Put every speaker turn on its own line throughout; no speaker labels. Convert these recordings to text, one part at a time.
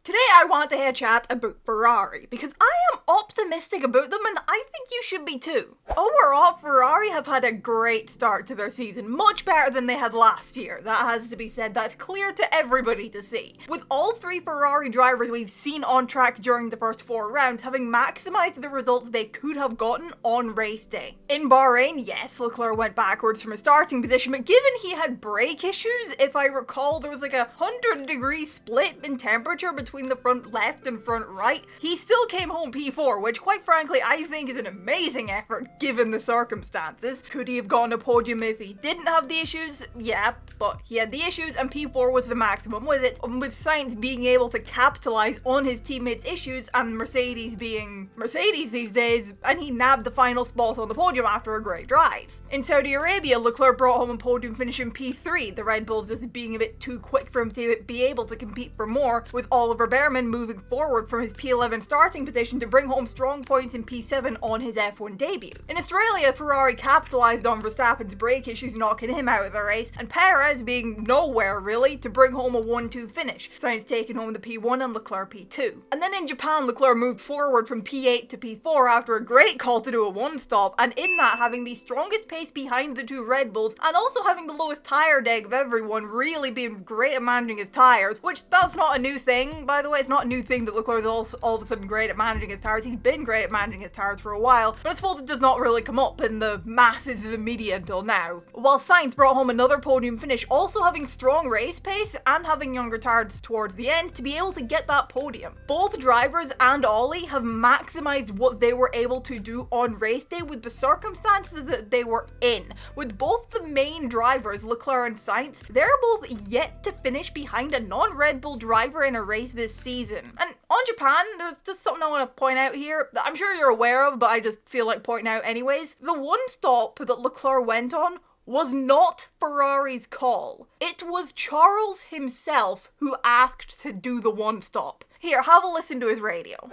Today I want to have a chat about Ferrari, because I am optimistic about them and I think you should be too. Overall, Ferrari have had a great start to their season, much better than they had last year. That has to be said, that's clear to everybody to see. With all three Ferrari drivers we've seen on track during the first 4 rounds having maximised the results they could have gotten on race day. In Bahrain, yes, Leclerc went backwards from his starting position, but given he had brake issues, if I recall, there was like a 100-degree split in temperature between the front left and front right, he still came home P4, which quite frankly I think is an amazing effort given the circumstances. Could he have gone to podium if he didn't have the issues? Yeah, but he had the issues and P4 was the maximum with it, with Sainz being able to capitalise on his teammates' issues and Mercedes being Mercedes these days, and he nabbed the final spot on the podium after a great drive. In Saudi Arabia, Leclerc brought home a podium finish in P3, the Red Bulls just being a bit too quick for him to be able to compete for more, with Oliver Behrman moving forward from his P11 starting position to bring home strong points in P7 on his F1 debut. In Australia, Ferrari capitalised on Verstappen's brake issues knocking him out of the race, and Perez being nowhere really to bring home a 1-2 finish, Sainz taking home the P1 and Leclerc P2. And then in Japan, Leclerc moved forward from P8 to P4 after a great call to do a 1-stop, and in that having the strongest pace behind the 2 Red Bulls, and also having the lowest tyre deg of everyone, really being great at managing his tyres, which that's not a new thing, by the way. It's not a new thing that Leclerc is all of a sudden great at managing his tyres. He's been great at managing his tyres for a while, but I suppose it does not really come up in the masses of the media until now. While Sainz brought home another podium finish, also having strong race pace and having younger tyres towards the end to be able to get that podium. Both drivers and Ollie have maximised what they were able to do on race day with the circumstances that they were in. With both the main drivers, Leclerc and Sainz, they're both yet to finish behind a non-Red Bull driver in a race this season. And on Japan, there's just something I want to point out here that I'm sure you're aware of, but I just feel like pointing out anyways. The 1-stop that Leclerc went on was not Ferrari's call. It was Charles himself who asked to do the 1-stop. Here, have a listen to his radio.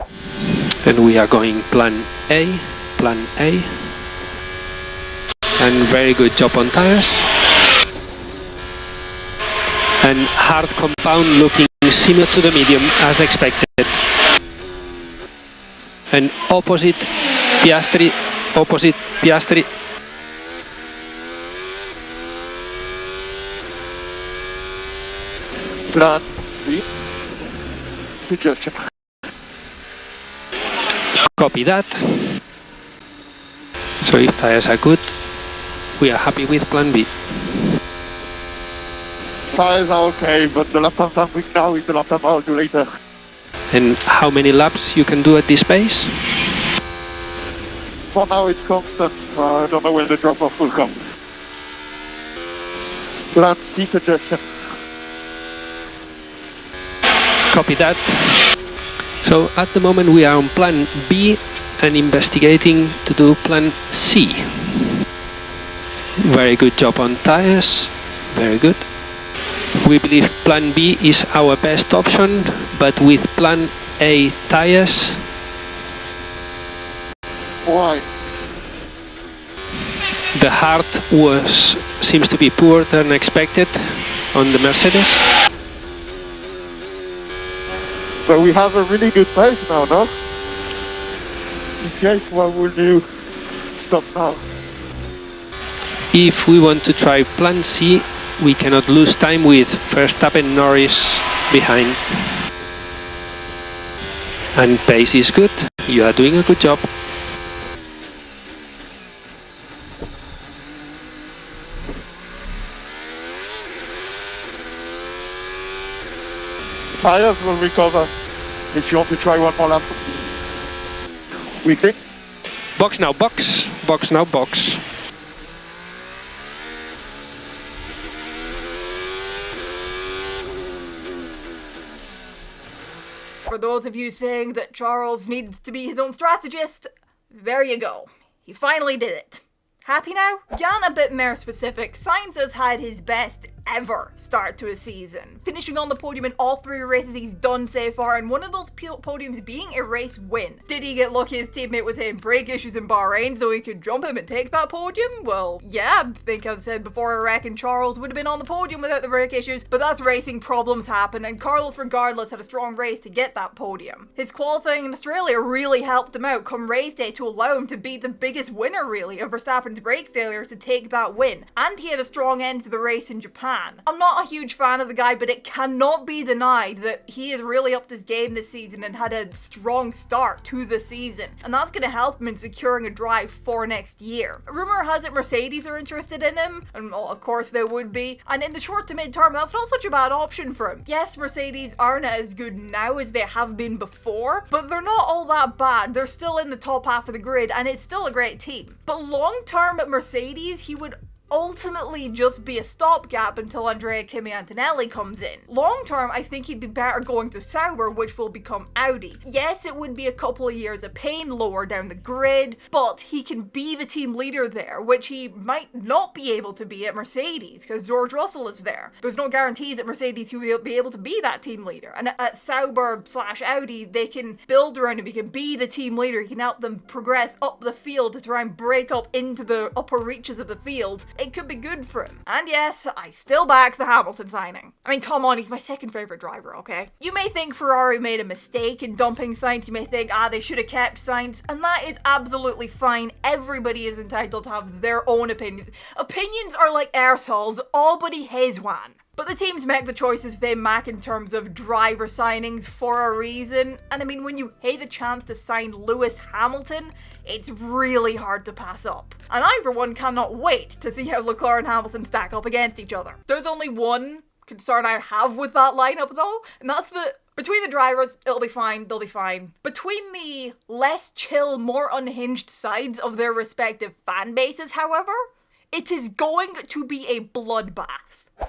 And we are going plan A, and very good job on tires. And hard compound looking similar to the medium as expected. And opposite Piastri.
Plan B. Suggestion.
Copy that. So if tires are good, we are happy with plan B.
Tires are okay, but the lap times I'm weak now is the lap time I'll do later.
And how many laps you can do at this pace?
For now it's constant. I don't know when the drop-off will come. Plan C suggestion.
Copy that. So at the moment we are on plan B and investigating to do plan C. Very good job on tires. Very good. We believe plan B is our best option, but with plan A tires.
Why?
The hard seems to be poorer than expected on the Mercedes.
But we have a really good pace now, no? In this case, what will you stop now?
If we want to try plan C, we cannot lose time with Verstappen Norris behind. And pace is good. You are doing a good job.
Tires will recover if you want to try one more lap. Weakly.
Box now, box. Box now, box.
For those of you saying that Charles needs to be his own strategist, there you go. He finally did it. Happy now? Jan a bit more specific, Sainz has had his best ever start to a season, finishing on the podium in all 3 races he's done so far, and one of those podiums being a race win. Did he get lucky his teammate was having brake issues in Bahrain so he could jump him and take that podium? Well, yeah, I think I've said before, I reckon Charles would have been on the podium without the brake issues, but that's racing, problems happen, and Carlos regardless had a strong race to get that podium. His qualifying in Australia really helped him out come race day to allow him to be the biggest winner really of Verstappen's brake failures to take that win, and he had a strong end to the race in Japan. I'm not a huge fan of the guy, but it cannot be denied that he has really upped his game this season and had a strong start to the season, and that's going to help him in securing a drive for next year. Rumour has it Mercedes are interested in him, and well, of course they would be, and in the short to mid-term that's not such a bad option for him. Yes, Mercedes aren't as good now as they have been before, but they're not all that bad. They're still in the top half of the grid, and it's still a great team. But long-term at Mercedes, he would ultimately just be a stopgap until Andrea Kimi Antonelli comes in. Long term, I think he'd be better going to Sauber, which will become Audi. Yes, it would be a couple of years of pain lower down the grid, but he can be the team leader there, which he might not be able to be at Mercedes, because George Russell is there. There's no guarantees at Mercedes he will be able to be that team leader. And at Sauber/Audi, they can build around him, he can be the team leader, he can help them progress up the field to try and break up into the upper reaches of the field. It could be good for him. And yes, I still back the Hamilton signing. I mean, come on, he's my second favourite driver, okay? You may think Ferrari made a mistake in dumping Sainz, you may think, they should have kept Sainz, and that is absolutely fine. Everybody is entitled to have their own opinions. Opinions are like airsols, everybody has one. But the teams make the choices they make in terms of driver signings for a reason, and I mean, when you have the chance to sign Lewis Hamilton, it's really hard to pass up. And I, for one, cannot wait to see how Leclerc and Hamilton stack up against each other. There's only one concern I have with that lineup though, and that's that between the drivers, it'll be fine, they'll be fine. Between the less chill, more unhinged sides of their respective fan bases, however, it is going to be a bloodbath.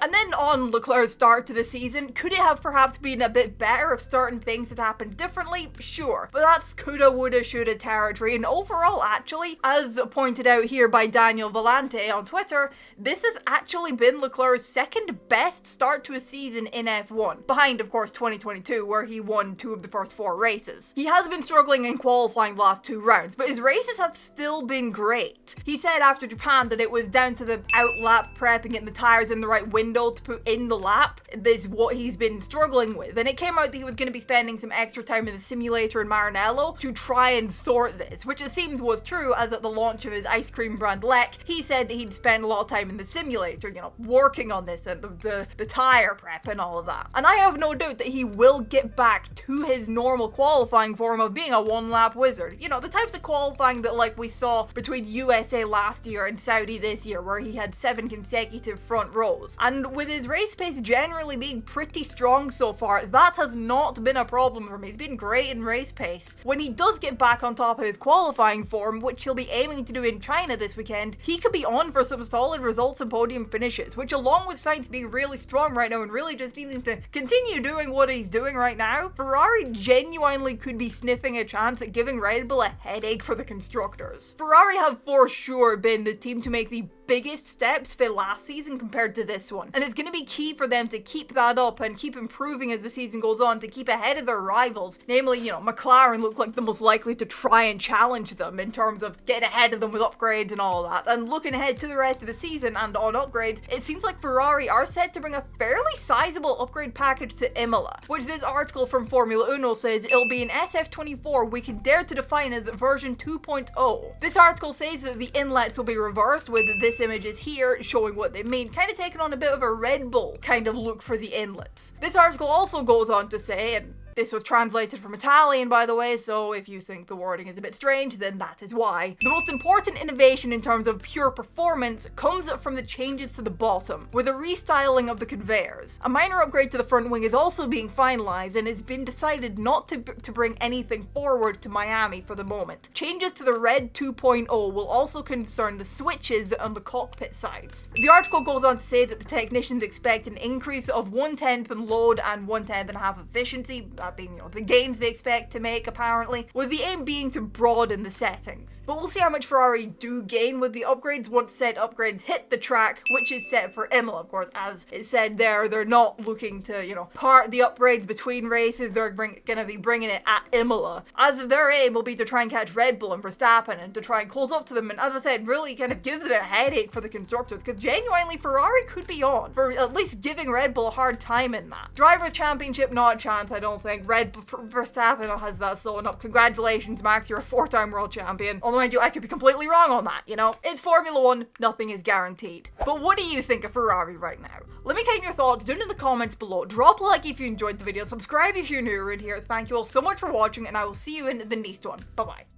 And then on Leclerc's start to the season, could it have perhaps been a bit better if certain things had happened differently? Sure, but that's coulda, woulda, shoulda territory, and overall actually, as pointed out here by Daniel Vellante on Twitter, this has actually been Leclerc's second best start to a season in F1, behind of course 2022 where he won 2 of the first 4 races. He has been struggling in qualifying the last 2 rounds, but his races have still been great. He said after Japan that it was down to the out-lap prep and getting the tyres in the right window to put in the lap. This is what he's been struggling with, and it came out that he was going to be spending some extra time in the simulator in Maranello to try and sort this, which it seems was true, as at the launch of his ice cream brand Lek, he said that he'd spend a lot of time in the simulator, you know, working on this and the tyre prep and all of that. And I have no doubt that he will get back to his normal qualifying form of being a one-lap wizard. You know, the types of qualifying that like we saw between USA last year and Saudi this year, where he had 7 consecutive front rows. And with his race pace generally being pretty strong so far, that has not been a problem for me. He's been great in race pace. When he does get back on top of his qualifying form, which he'll be aiming to do in China this weekend, he could be on for some solid results and podium finishes, which along with Sainz being really strong right now and really just needing to continue doing what he's doing right now, Ferrari genuinely could be sniffing a chance at giving Red Bull a headache for the constructors. Ferrari have for sure been the team to make the biggest steps for last season compared to this one, and it's going to be key for them to keep that up and keep improving as the season goes on to keep ahead of their rivals. Namely, you know, McLaren look like the most likely to try and challenge them in terms of getting ahead of them with upgrades and all that. And looking ahead to the rest of the season and on upgrades, it seems like Ferrari are set to bring a fairly sizable upgrade package to Imola, which this article from Formula Uno says it'll be an SF24 we can dare to define as version 2.0. This article says that the inlets will be reversed, with this image is here showing what they mean, kind of taking on a bit of a Red Bull kind of look for the inlets. This article also goes on to say, and this was translated from Italian, by the way, so if you think the wording is a bit strange, then that is why. The most important innovation in terms of pure performance comes from the changes to the bottom, with a restyling of the conveyors. A minor upgrade to the front wing is also being finalised, and it's been decided not to bring anything forward to Miami for the moment. Changes to the Red 2.0 will also concern the switches on the cockpit sides. The article goes on to say that the technicians expect an increase of 1/10 in load and 1/10 in half efficiency. that being, you know, the gains they expect to make apparently, with the aim being to broaden the settings. But we'll see how much Ferrari do gain with the upgrades once said upgrades hit the track, which is set for Imola, of course. As it said there, they're not looking to, you know, part the upgrades between races. They're gonna be bringing it at Imola, as their aim will be to try and catch Red Bull and Verstappen and to try and close up to them, and as I said, really kind of give them a headache for the constructors, because genuinely Ferrari could be on for at least giving Red Bull a hard time in that. Drivers' Championship, not a chance, I don't think. Verstappen has that slowing up. Congratulations, Max, you're a 4-time world champion. Although, mind you, I could be completely wrong on that, you know? It's Formula 1, nothing is guaranteed. But what do you think of Ferrari right now? Let me get your thoughts down in the comments below. Drop a like if you enjoyed the video, subscribe if you're new around here. Thank you all so much for watching, and I will see you in the next one. Bye-bye.